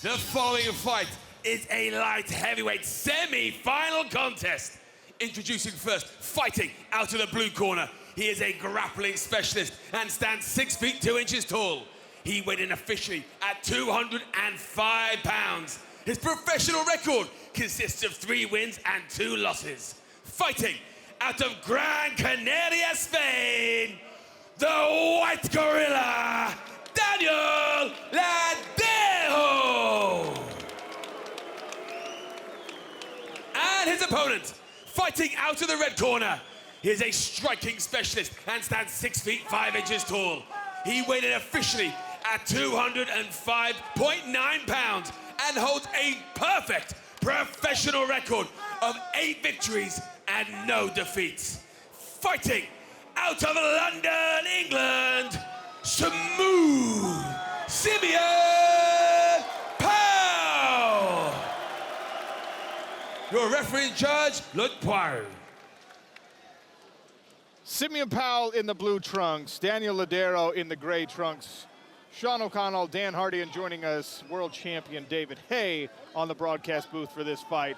The following fight is a light heavyweight semi-final contest. Introducing first, fighting out of the blue corner. He is a grappling specialist and stands 6 feet 2 inches tall. He weighed in officially at 205 pounds. His professional record consists of 3 wins and 2 losses. Fighting out of Gran Canaria, Spain, the White Gorilla, Daniel Ladero! And his opponent, fighting out of the red corner, he is a striking specialist and stands 6 feet 5 inches tall. He weighed in officially at 205.9 pounds and holds a perfect professional record of 8 victories and no defeats. Fighting out of London, England, Smooth Simeon Powell. Your referee in charge, Luke Poirier. Simeon Powell in the blue trunks, Daniel Ladero in the gray trunks. Sean O'Connell, Dan Hardy, and joining us, world champion David Haye on the broadcast booth for this fight.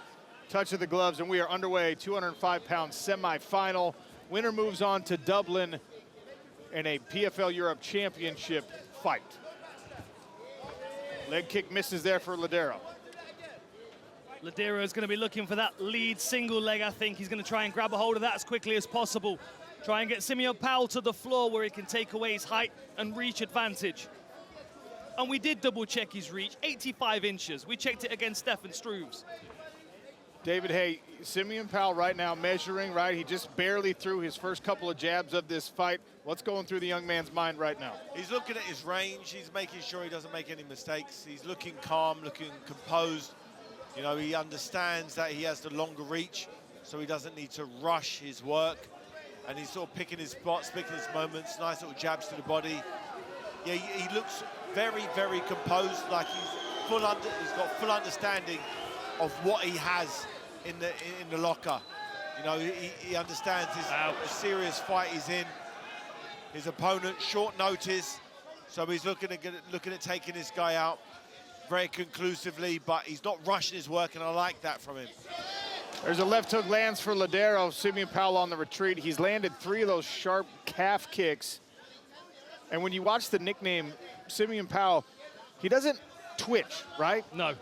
Touch of the gloves, and we are underway, 205-pound semifinal. Winner moves on to Dublin in a PFL Europe Championship fight. Leg kick misses there for Ladero. Ladero is going to be looking for that lead single leg, I think. He's going to try and grab a hold of that as quickly as possible. Try and get Simeon Powell to the floor where he can take away his height and reach advantage. And we did double check his reach, 85 inches. We checked it against Stefan Struves. David Haye, Simeon Powell right now measuring, right? He just barely threw his first couple of jabs of this fight. What's going through the young man's mind right now? He's looking at his range. He's making sure he doesn't make any mistakes. He's looking calm, looking composed. You know, he understands that he has the longer reach, so he doesn't need to rush his work. And he's sort of picking his spots, picking his moments, nice little jabs to the body. Yeah, he looks very, very composed, like he's got full understanding of what he has in the locker. You know, he understands the serious fight he's in. His opponent, short notice, so he's looking at taking this guy out very conclusively, but he's not rushing his work, and I like that from him. There's a left hook lands for Ladero. Simeon Powell on the retreat. He's landed 3 of those sharp calf kicks. And when you watch the nickname Simeon Powell, he doesn't twitch, right? No.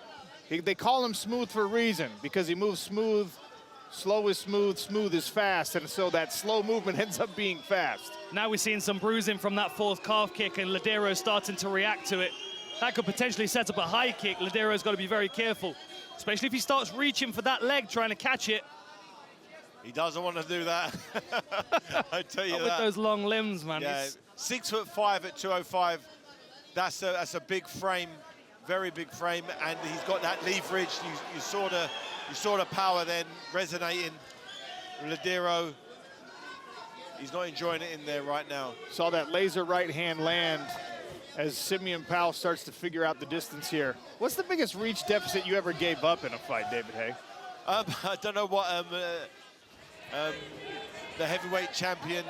They call him smooth for a reason, because he moves smooth, slow is smooth, smooth is fast, and so that slow movement ends up being fast. Now we're seeing some bruising from that 4th calf kick, and Ladero starting to react to it. That could potentially set up a high kick. Ladero's got to be very careful, especially if he starts reaching for that leg, trying to catch it. He doesn't want to do that. I tell you Not that. with those long limbs, man. Yeah, 6'5" at 205. That's a big frame, very big frame, and he's got that leverage. You saw the power then resonating. Ladero, he's not enjoying it in there right now. Saw that laser right hand land as Simeon Powell starts to figure out the distance here. What's the biggest reach deficit you ever gave up in a fight, David Haye? I don't know what the heavyweight champion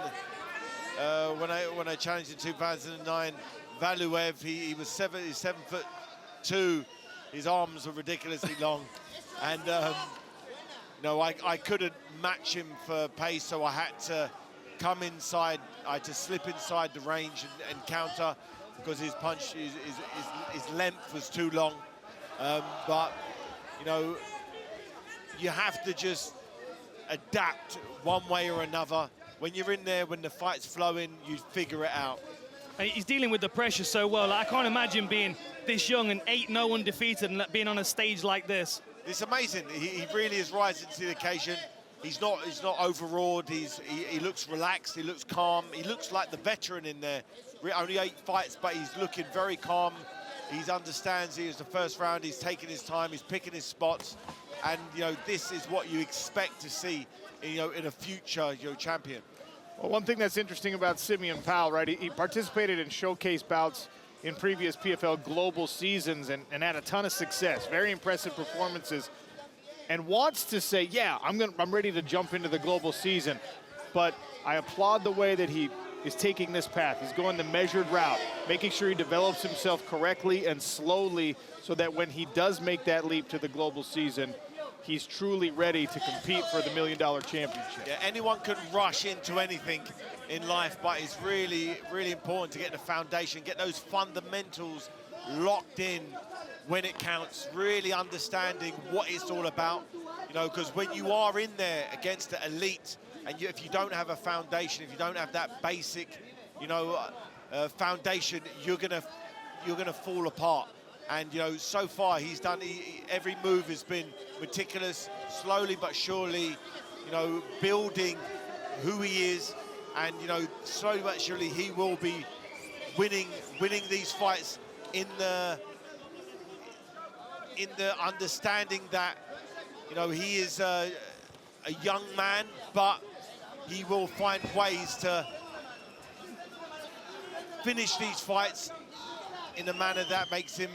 when I challenged in 2009, Valuev, he was 7'2". His arms were ridiculously long, and no, I couldn't match him for pace, so I had to come inside. I had to slip inside the range and counter, because his punch, his length was too long. But you know, you have to just adapt one way or another. When you're in there, when the fight's flowing, you figure it out. And he's dealing with the pressure so well. I can't imagine being this young and 8-0 undefeated and being on a stage like this. It's amazing. He really is rising to the occasion. He's not overawed. He looks relaxed. He looks calm. He looks like the veteran in there. Only 8 fights, but he's looking very calm. He understands he was the first round. He's taking his time. He's picking his spots. And, you know, this is what you expect to see, you know, in a future, you know, champion. Well, one thing that's interesting about Simeon Powell, right, he participated in showcase bouts in previous PFL global seasons and had a ton of success, very impressive performances, and wants to say, yeah, I'm ready to jump into the global season. But I applaud the way that he is taking this path. He's going the measured route, making sure he develops himself correctly and slowly so that when he does make that leap to the global season, he's truly ready to compete for the $1 Million Championship. Yeah, anyone can rush into anything in life, but it's really, really important to get the foundation, get those fundamentals locked in when it counts, really understanding what it's all about, you know, because when you are in there against the elite, and if you don't have a foundation, if you don't have that basic, you know, foundation, you're gonna fall apart. And, you know, so far he's done, every move has been meticulous, slowly but surely, you know, building who he is. And, you know, slowly but surely he will be winning these fights in the understanding that, you know, he is a young man, but he will find ways to finish these fights in a manner that makes him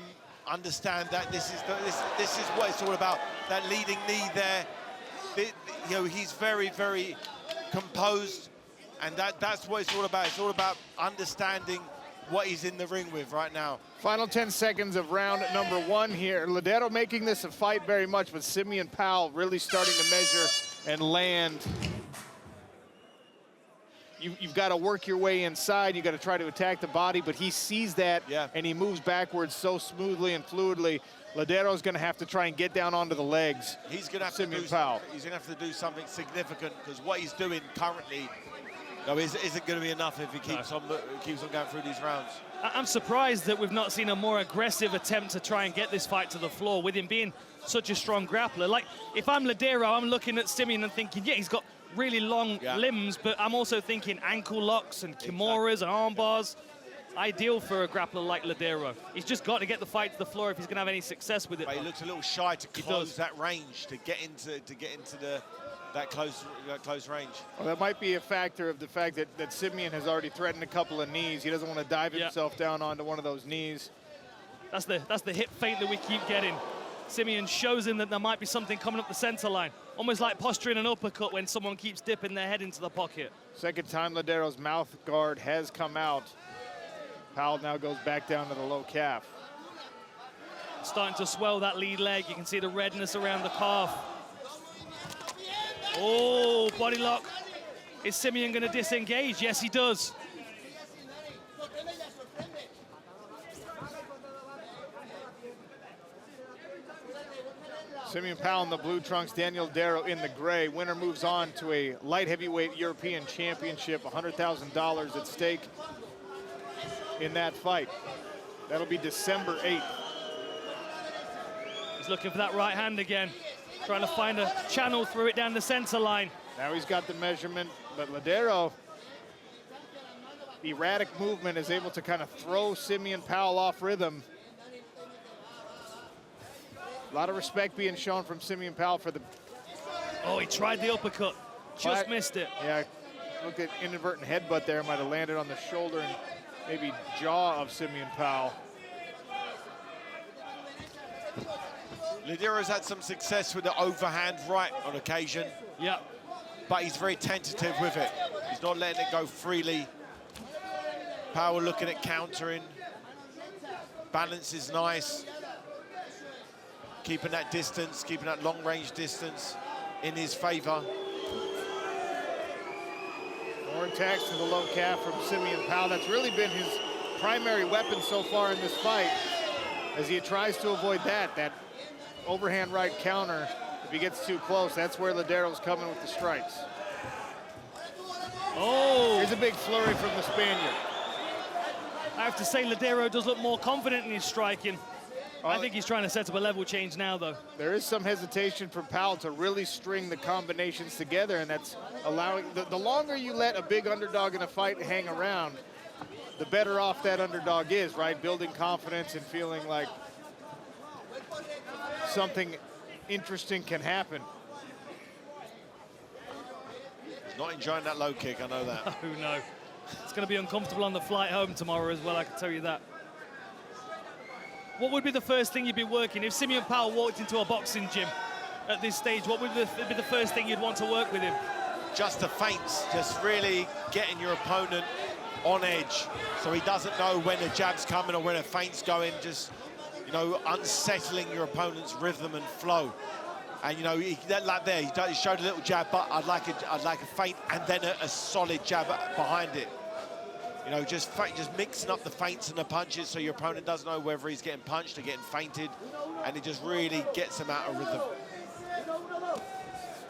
understand that this is what it's all about. That leading knee there, you know, he's very, very composed, and that's what it's all about. It's all about understanding what he's in the ring with right now. Final 10 seconds of round number 1 here. Ladero making this a fight very much, but Simeon Powell really starting to measure and land. You've got to work your way inside. You've got to try to attack the body, but he sees that, and he moves backwards so smoothly and fluidly. Ladero's going to have to try and get down onto the legs. He's going to have Simeon to Powell. He's going to have to do something significant, because what he's doing currently isn't going to be enough if he keeps on going through these rounds. I'm surprised that we've not seen a more aggressive attempt to try and get this fight to the floor with him being such a strong grappler. Like, if I'm Ladero, I'm looking at Simeon and thinking, yeah, he's got really long limbs, but I'm also thinking ankle locks and kimuras and arm bars. Ideal for a grappler like Ladero. He's just got to get the fight to the floor if he's going to have any success with it. But he looks a little shy to close that range, to get into that close range. Well, that might be a factor of the fact that Simeon has already threatened a couple of knees. He doesn't want to dive himself down onto one of those knees. That's the hip feint that we keep getting. Simeon shows him that there might be something coming up the center line. Almost like posturing an uppercut when someone keeps dipping their head into the pocket. Second time Ladero's mouth guard has come out. Powell now goes back down to the low calf. Starting to swell that lead leg. You can see the redness around the calf. Oh, body lock. Is Simeon going to disengage? Yes, he does. Simeon Powell in the blue trunks, Daniel Ladero in the gray. Winner moves on to a light heavyweight European Championship, $100,000 at stake in that fight. That'll be December 8th. He's looking for that right hand again, trying to find a channel through it down the center line. Now he's got the measurement, but Ladero, erratic movement, is able to kind of throw Simeon Powell off rhythm. A lot of respect being shown from Simeon Powell for the... Oh, he tried the uppercut, just missed it. Yeah, look at inadvertent headbutt there, might have landed on the shoulder and maybe jaw of Simeon Powell. Ladero's had some success with the overhand right on occasion. Yeah. But he's very tentative with it. He's not letting it go freely. Powell looking at countering. Balance is nice. Keeping that distance, keeping that long-range distance in his favor. More attacks to the low calf from Simeon Powell. That's really been his primary weapon so far in this fight, as he tries to avoid that overhand right counter. If he gets too close, that's where Ladero's coming with the strikes. Oh! Here's a big flurry from the Spaniard. I have to say, Ladero does look more confident in his striking. I think he's trying to set up a level change now, though. There is some hesitation from Powell to really string the combinations together, and that's allowing... The longer you let a big underdog in a fight hang around, the better off that underdog is, right? Building confidence and feeling like something interesting can happen. He's not enjoying that low kick, I know that. Oh, no. It's going to be uncomfortable on the flight home tomorrow as well, I can tell you that. What would be the first thing you'd be working? If Simeon Powell walked into a boxing gym at this stage, what would be the first thing you'd want to work with him? Just the feints, just really getting your opponent on edge, so he doesn't know when a jab's coming or when a feint's going, just, you know, unsettling your opponent's rhythm and flow. And, you know, like there, he showed a little jab, but I'd like a feint and then a solid jab behind it. You know, just mixing up the feints and the punches so your opponent doesn't know whether he's getting punched or getting feinted, and it just really gets him out of rhythm.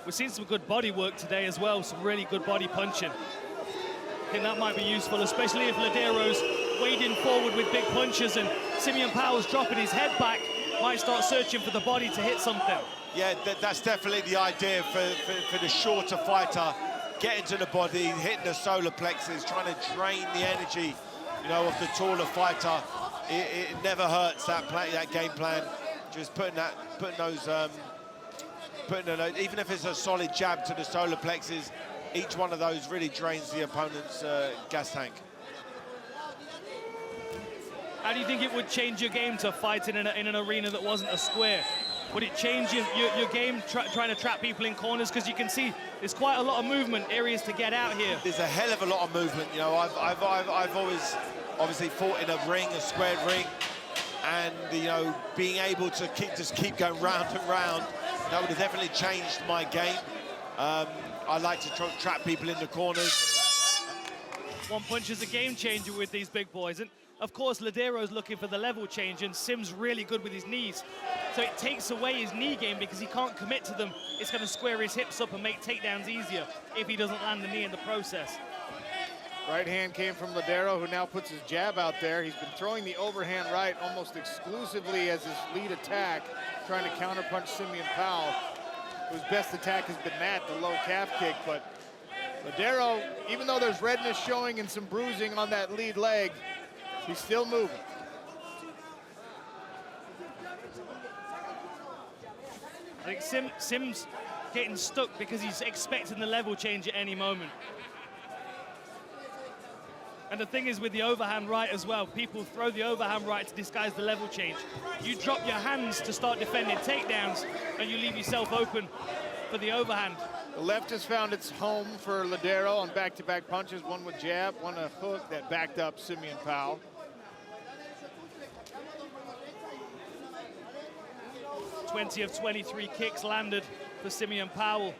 We've seen some good body work today as well, some really good body punching. I think that might be useful, especially if Ladero's wading forward with big punches and Simeon Powell's dropping his head back, might start searching for the body to hit something. Yeah, that's definitely the idea for the shorter fighter. Getting to the body, hitting the solar plexus, trying to drain the energy, you know, of the taller fighter. It never hurts, that game plan. Just putting those, even if it's a solid jab to the solar plexus, each one of those really drains the opponent's gas tank. How do you think it would change your game to fight in an arena that wasn't a square? Would it change your game trying to trap people in corners? Because you can see there's quite a lot of movement, areas to get out here. There's a hell of a lot of movement. You know, I've always obviously fought in a ring, a squared ring, and, you know, being able to keep going round and round, that would have definitely changed my game. I like to trap people in the corners. One punch is a game changer with these big boys. And of course, Ladero's looking for the level change, and Sim's really good with his knees. So it takes away his knee game because he can't commit to them. It's going to square his hips up and make takedowns easier if he doesn't land the knee in the process. Right hand came from Ladero, who now puts his jab out there. He's been throwing the overhand right almost exclusively as his lead attack, trying to counterpunch Simeon Powell, whose best attack has been that, the low calf kick. But Ladero, even though there's redness showing and some bruising on that lead leg, he's still moving. I think Sim's getting stuck because he's expecting the level change at any moment. And the thing is with the overhand right as well, people throw the overhand right to disguise the level change. You drop your hands to start defending takedowns and you leave yourself open for the overhand. The left has found its home for Ladero on back-to-back punches, one with jab, one a hook that backed up Simeon Powell. (20 of 23 kicks landed for Simeon Powell.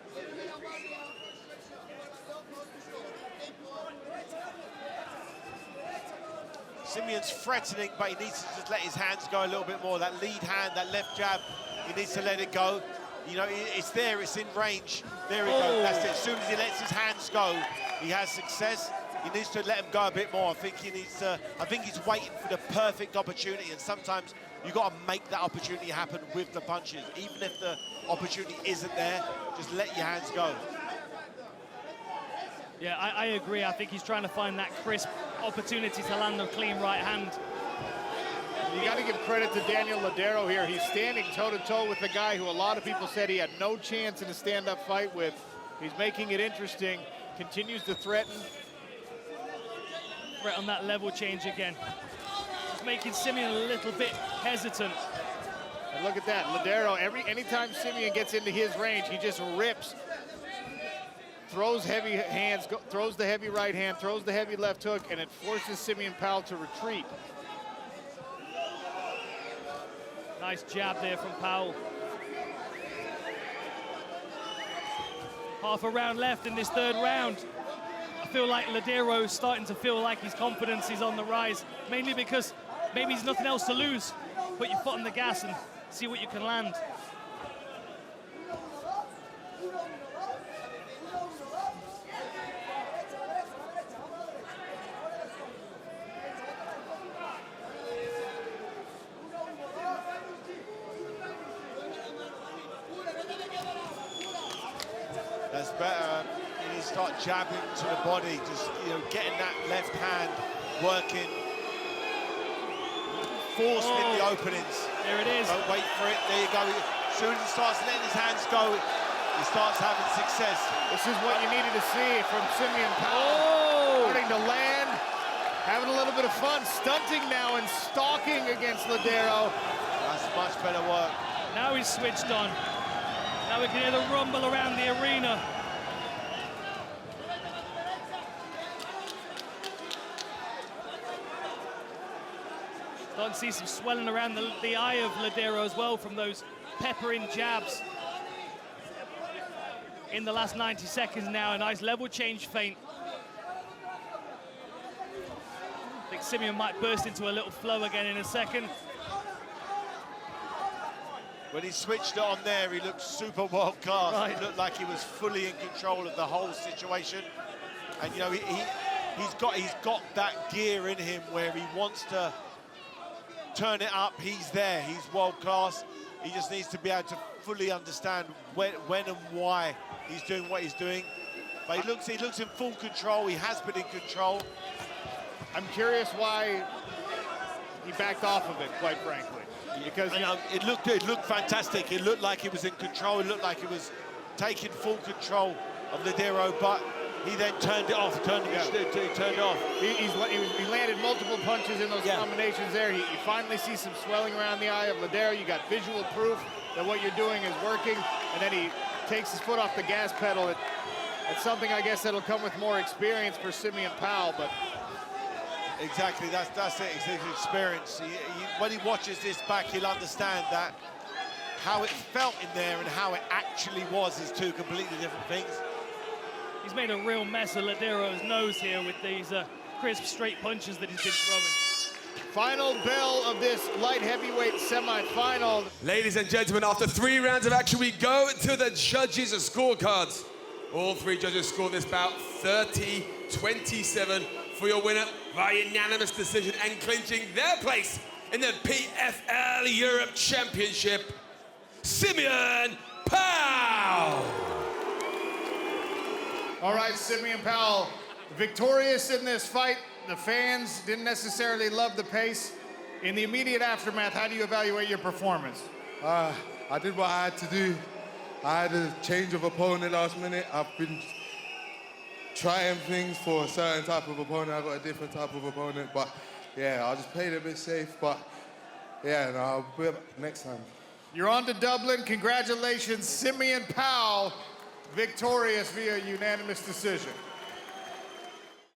Simeon's threatening, but he needs to just let his hands go a little bit more. That lead hand, that left jab, he needs to let it go. You know, it's there, it's in range. There he goes, that's it. As soon as he lets his hands go, he has success. He needs to let him go a bit more. I think he's waiting for the perfect opportunity, and sometimes you've got to make that opportunity happen with the punches. Even if the opportunity isn't there, just let your hands go. Yeah, I agree. I think he's trying to find that crisp opportunity to land a clean right hand. You got to give credit to Daniel Ladero here. He's standing toe-to-toe with the guy who a lot of people said he had no chance in a stand-up fight with. He's making it interesting, continues to threaten. Threat on that level change again. It's making Simeon a little bit hesitant. And look at that, Ladero, anytime Simeon gets into his range, he just rips. Throws heavy hands, throws the heavy right hand, throws the heavy left hook, and it forces Simeon Powell to retreat. Nice jab there from Powell. Half a round left in this third round. I feel like Ladero's starting to feel like his confidence is on the rise, mainly because maybe he's nothing else to lose. Put your foot on the gas and see what you can land. That's better. You need to start jabbing to the body, just, you know, getting that left hand working. Force in the openings. There it is. Don't wait for it. There you go. As soon as he starts letting his hands go, he starts having success. This is what you needed to see from Simeon Powell. Starting to land, having a little bit of fun, stunting now and stalking against Ladero. That's much better work. Now he's switched on. Now we can hear the rumble around the arena. Starting to see some swelling around the eye of Ladero as well from those peppering jabs. In the last 90 seconds now, a nice level change feint. I think Simeon might burst into a little flow again in a second. When he switched it on there, he looked super world class. Right. He looked like he was fully in control of the whole situation. And you know, he's got that gear in him where he wants to turn it up. He's there. He's world class. He just needs to be able to fully understand when and why he's doing what he's doing. But he looks in full control. He has been in control. I'm curious why he backed off of it, quite frankly. Because it looked fantastic. It looked like he was in control. It looked like he was taking full control of Ladero, but he then turned it off. He turned it off. he landed multiple punches in those combinations there. He finally sees some swelling around the eye of Ladero. You got visual proof that what you're doing is working, and then he takes his foot off the gas pedal. It's something, I guess, that'll come with more experience for Simeon Powell, but... Exactly, that's it, it's his experience. When he watches this back, he'll understand that how it felt in there and how it actually was is two completely different things. He's made a real mess of Ladero's nose here with these crisp, straight punches that he's been throwing. Final bell of this light heavyweight semifinal. Ladies and gentlemen, after 3 rounds of action, we go to the judges' scorecards. All 3 judges scored this bout 30-27 for your winner by unanimous decision and clinching their place in the PFL Europe Championship, Simeon Powell. All right, Simeon Powell, victorious in this fight. The fans didn't necessarily love the pace. In the immediate aftermath, how do you evaluate your performance? I did what I had to do. I had a change of opponent last minute. I've been trying things for a certain type of opponent. I got a different type of opponent, but yeah, I just played a bit safe, but yeah, no, I'll be back next time. You're on to Dublin. Congratulations, Simeon Powell, victorious via unanimous decision.